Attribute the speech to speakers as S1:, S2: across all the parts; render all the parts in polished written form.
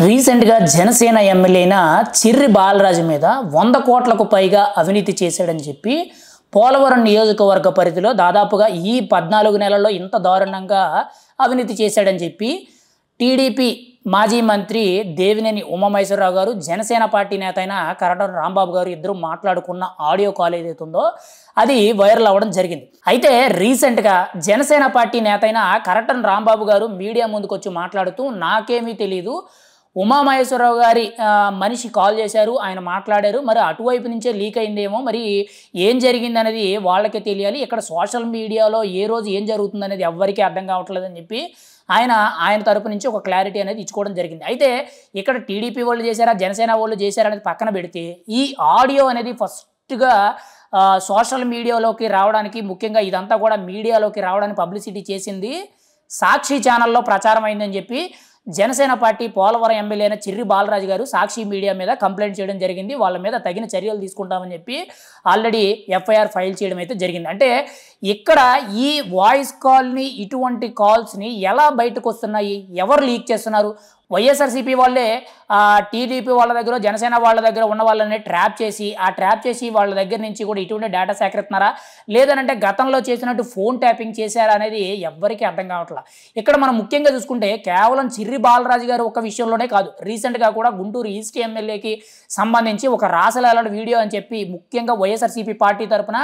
S1: రీసెంట్గా జనసేన ఎమ్మెల్యేన చిర్రి బాలరాజు మీద 100 కోట్లకు పైగా అవినీతి చేశాడని చెప్పి పోలవరం నియోజకవర్గ పరిధిలో దాదాపుగా ఈ 14 నెలల్లో ఇంత దారుణంగా అవినీతి చేశాడని చెప్పి టీడీపీ మాజీ మంత్రి దేవినేని ఉమామహేశ్వరరావు గారు, జనసేన పార్టీ నేత అయిన కరటం రాంబాబు గారు ఇద్దరు మాట్లాడుకున్న ఆడియో కాల్ ఏదైతే ఉందో అది వైరల్ అవ్వడం జరిగింది. అయితే రీసెంట్గా జనసేన పార్టీ నేత అయిన కరటం రాంబాబు గారు మీడియా ముందుకు వచ్చి మాట్లాడుతూ నాకేమీ తెలియదు, ఉమామహేశ్వరరావు గారి మనిషి కాల్ చేశారు, ఆయన మాట్లాడారు, మరి అటువైపు నుంచే లీక్ అయిందేమో, మరి ఏం జరిగింది అనేది వాళ్ళకే తెలియాలి, ఇక్కడ సోషల్ మీడియాలో ఏ రోజు ఏం జరుగుతుంది అనేది ఎవ్వరికీ అర్థం కావట్లేదని చెప్పి ఆయన తరపు నుంచి ఒక క్లారిటీ అనేది ఇచ్చుకోవడం జరిగింది. అయితే ఇక్కడ టీడీపీ వాళ్ళు చేశారా, జనసేన వాళ్ళు చేశారా అనేది పక్కన పెడితే ఈ ఆడియో అనేది ఫస్ట్గా సోషల్ మీడియాలోకి రావడానికి, ముఖ్యంగా ఇదంతా కూడా మీడియాలోకి రావడానికి పబ్లిసిటీ చేసింది సాక్షి ఛానల్లో ప్రచారం అయిందని చెప్పి జనసేన పార్టీ పోలవరం ఎమ్మెల్యే అయిన చిర్రి బాలరాజు గారు సాక్షి మీడియా మీద కంప్లైంట్ చేయడం జరిగింది. వాళ్ళ మీద తగిన చర్యలు తీసుకుంటామని చెప్పి ఆల్రెడీ ఎఫ్ఐఆర్ ఫైల్ చేయడం అయితే జరిగింది. అంటే ఇక్కడ ఈ వాయిస్ కాల్ని, ఇటువంటి కాల్స్ని ఎలా బయటకు వస్తున్నాయి, ఎవరు లీక్ చేస్తున్నారు? వైఎస్ఆర్సీపీ వాళ్ళే టీడీపీ వాళ్ళ దగ్గర, జనసేన వాళ్ళ దగ్గర ఉన్న వాళ్ళని ట్రాప్ చేసి వాళ్ళ దగ్గర నుంచి కూడా ఇటువంటి డేటా సేకరిస్తున్నారా, లేదనంటే గతంలో చేసినట్టు ఫోన్ ట్యాపింగ్ చేశారా అనేది ఎవ్వరికీ అర్థం కావట్లా. ఇక్కడ మనం ముఖ్యంగా చూసుకుంటే కేవలం చిర్రి బాలరాజు గారు ఒక విషయంలోనే కాదు, రీసెంట్గా కూడా గుంటూరు ఈస్ట్ ఎమ్మెల్యేకి సంబంధించి ఒక రాసలేలాడు వీడియో అని చెప్పి ముఖ్యంగా వైఎస్ఆర్సీపీ పార్టీ తరఫున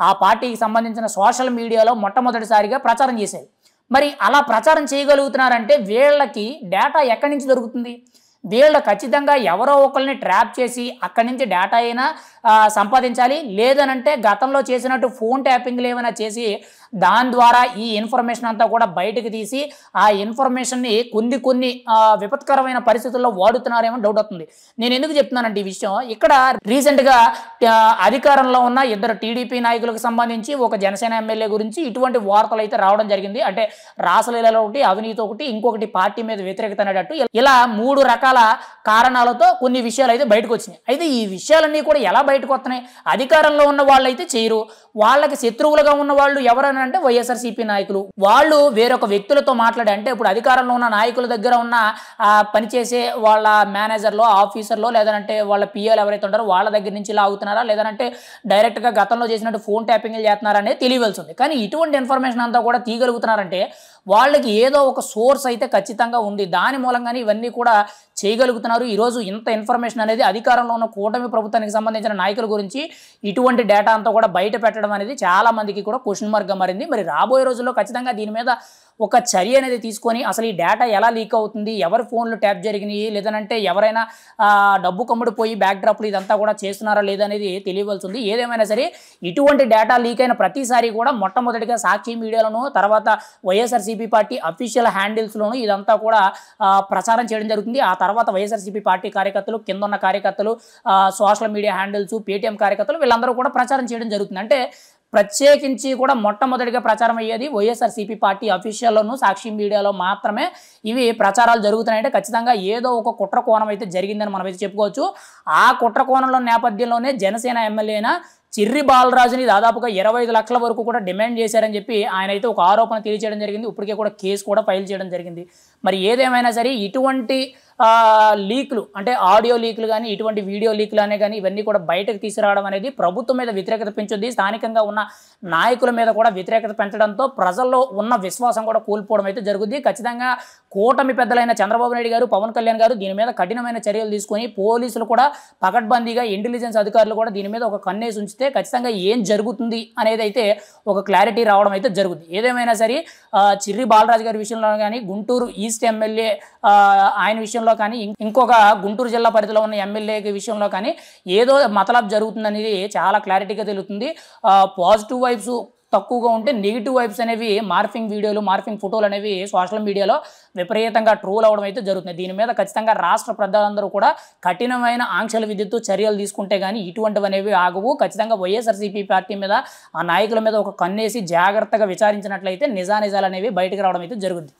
S1: ఆ పార్టీకి సంబంధించిన సోషల్ మీడియాలో మొట్టమొదటిసారిగా ప్రచారం చేశారు. మరి అలా ప్రచారం చేయగలుగుతున్నారంటే వీళ్ళకి డేటా ఎక్కడి నుంచి దొరుకుతుంది? వీళ్ళు ఖచ్చితంగా ఎవరో ఒకరిని ట్రాప్ చేసి అక్కడి నుంచి డేటా అయినా సంపాదించాలి, లేదనంటే గతంలో చేసినట్టు ఫోన్ ట్యాపింగ్లు ఏమైనా చేసి దాని ద్వారా ఈ ఇన్ఫర్మేషన్ అంతా కూడా బయటకు తీసి ఆ ఇన్ఫర్మేషన్ని కొన్ని విపత్కరమైన పరిస్థితుల్లో వాడుతున్నారేమో డౌట్ అవుతుంది. నేను ఎందుకు చెప్తున్నానంటే ఈ విషయం, ఇక్కడ రీసెంట్గా అధికారంలో ఉన్న ఇద్దరు టీడీపీ నాయకులకు సంబంధించి ఒక జనసేన ఎమ్మెల్యే గురించి ఇటువంటి వార్తలు అయితే రావడం జరిగింది. అంటే రాసలీలలో ఒకటి, అవినీతి ఒకటి, ఇంకొకటి పార్టీ మీద వ్యతిరేకత అనేటట్టు ఇలా 3 రకాల కారణాలతో కొన్ని విషయాలు అయితే బయటకు వచ్చినాయి. అయితే ఈ విషయాలన్నీ కూడా ఎలా బయటకు వస్తున్నాయి? అధికారంలో ఉన్న వాళ్ళు అయితే చేయరు, వాళ్ళకి శత్రువులుగా ఉన్న వాళ్ళు ఎవరైనా అంటే వైఎస్ఆర్సీపీ నాయకులు, వాళ్ళు వేరొక వ్యక్తులతో మాట్లాడి, అంటే ఇప్పుడు అధికారంలో ఉన్న నాయకుల దగ్గర ఉన్న పనిచేసే వాళ్ళ మేనేజర్లో, ఆఫీసర్లో, లేదంటే వాళ్ళ పిఏలు ఎవరైతే ఉంటారో వాళ్ళ దగ్గర నుంచి లాగుతున్నారా, లేదంటే డైరెక్ట్గా గతంలో చేసినట్టు ఫోన్ ట్యాపింగ్లు చేస్తున్నారా అనేది తెలియవలసి ఉంది. కానీ ఇటువంటి ఇన్ఫర్మేషన్ అంతా కూడా తీయగలుగుతున్నారంటే వాళ్ళకి ఏదో ఒక సోర్స్ అయితే ఖచ్చితంగా ఉంది, దాని మూలంగానే ఇవన్నీ కూడా చేయగలుగుతున్నారు. ఈరోజు ఇంత ఇన్ఫర్మేషన్ అనేది అధికారంలో ఉన్న కూటమి ప్రభుత్వానికి సంబంధించిన నాయకుల గురించి ఇటువంటి డేటా అంతా కూడా బయట పెట్టడం అనేది చాలా మందికి కూడా క్వశ్చన్ మార్క్గా మారింది. మరి రాబోయే రోజుల్లో ఖచ్చితంగా దీని మీద ఒక చర్య అనేది తీసుకొని అసలు ఈ డేటా ఎలా లీక్ అవుతుంది, ఎవరి ఫోన్లు ట్యాప్ జరిగినాయి, లేదనంటే ఎవరైనా డబ్బు కమ్ముడు పోయి బ్యాక్ డ్రాప్లు ఇదంతా కూడా చేస్తున్నారా లేదనేది తెలియవలసి ఉంది. ఏదేమైనా సరే ఇటువంటి డేటా లీక్ అయిన ప్రతిసారి కూడా మొట్టమొదటిగా సాక్షి మీడియాలోను, తర్వాత వైఎస్ఆర్సీపీ పార్టీ అఫీషియల్ హ్యాండిల్స్లోను ఇదంతా కూడా ప్రచారం చేయడం జరుగుతుంది. ఆ తర్వాత వైఎస్ఆర్సీపీ పార్టీ కార్యకర్తలు, కింద ఉన్న కార్యకర్తలు, సోషల్ మీడియా హ్యాండిల్స్, పేటీఎం కార్యకర్తలు వీళ్ళందరూ కూడా ప్రచారం చేయడం జరుగుతుంది. అంటే ప్రత్యేకించి కూడా మొట్టమొదటిగా ప్రచారం అయ్యేది వైఎస్ఆర్సీపీ పార్టీ అఫీషియల్లోను, సాక్షి మీడియాలో మాత్రమే ఇవి ప్రచారాలు జరుగుతున్నాయంటే ఖచ్చితంగా ఏదో ఒక కుట్ర కోణం అయితే జరిగిందని మనం అయితే చెప్పుకోవచ్చు. ఆ కుట్ర కోణంలో నేపథ్యంలోనే జనసేన ఎమ్మెల్యే అయిన చిర్రి బాలరాజుని దాదాపుగా 25 లక్షల వరకు కూడా డిమాండ్ చేశారని చెప్పి ఆయన అయితే ఒక ఆరోపణ తెలియజేయడం జరిగింది. ఇప్పటికే కూడా కేసు కూడా ఫైల్ చేయడం జరిగింది. మరి ఏదేమైనా సరే ఇటువంటి లీక్లు, అంటే ఆడియో లీక్లు కానీ, ఇటువంటి వీడియో లీక్లు అనే కానీ ఇవన్నీ కూడా బయటకు తీసుకురావడం అనేది ప్రభుత్వం మీద వ్యతిరేకత పెంచుద్ది, స్థానికంగా ఉన్న నాయకుల మీద కూడా వ్యతిరేకత పెంచడంతో ప్రజల్లో ఉన్న విశ్వాసం కూడా కోల్పోవడం అయితే జరుగుద్ది. ఖచ్చితంగా కూటమి పెద్దలైన చంద్రబాబు నాయుడు గారు, పవన్ కళ్యాణ్ గారు దీని మీద కఠినమైన చర్యలు తీసుకొని పోలీసులు కూడా పకడ్బందీగా, ఇంటెలిజెన్స్ అధికారులు కూడా దీని మీద ఒక కన్నేసి ఉంచితే ఖచ్చితంగా ఏం జరుగుతుంది అనేది అయితే ఒక క్లారిటీ రావడం అయితే జరుగుతుంది. ఏదేమైనా సరే చిర్రి బాలరాజు గారి విషయంలో కానీ, గుంటూరు ఈస్ట్ ఎమ్మెల్యే ఆయన విషయంలో కానీ, ఇంకొక గుంటూరు జిల్లా పరిధిలో ఉన్న ఎమ్మెల్యే విషయంలో కానీ ఏదో మతలబ్ జరుగుతుందనేది చాలా క్లారిటీగా తెలుస్తుంది. పాజిటివ్ వైబ్స్ తక్కువగా ఉంటే నెగిటివ్ వైబ్స్ అనేవి, మార్ఫింగ్ వీడియోలు, మార్ఫింగ్ ఫోటోలు అనేవి సోషల్ మీడియాలో విపరీతంగా ట్రోల్ అవడం అయితే జరుగుతుంది. దీని మీద ఖచ్చితంగా రాష్ట్ర ప్రజలందరూ కూడా కఠినమైన ఆంక్షల విద్యుత్తు చర్యలు తీసుకుంటే కానీ ఇటువంటివి అనేవి ఆగవు. ఖచ్చితంగా వైఎస్ఆర్సీపీ పార్టీ మీద, ఆ నాయకుల మీద ఒక కన్నేసి జాగ్రత్తగా విచారించినట్లయితే నిజానిజాలు అనేవి బయటకు రావడం అయితే జరుగుతుంది.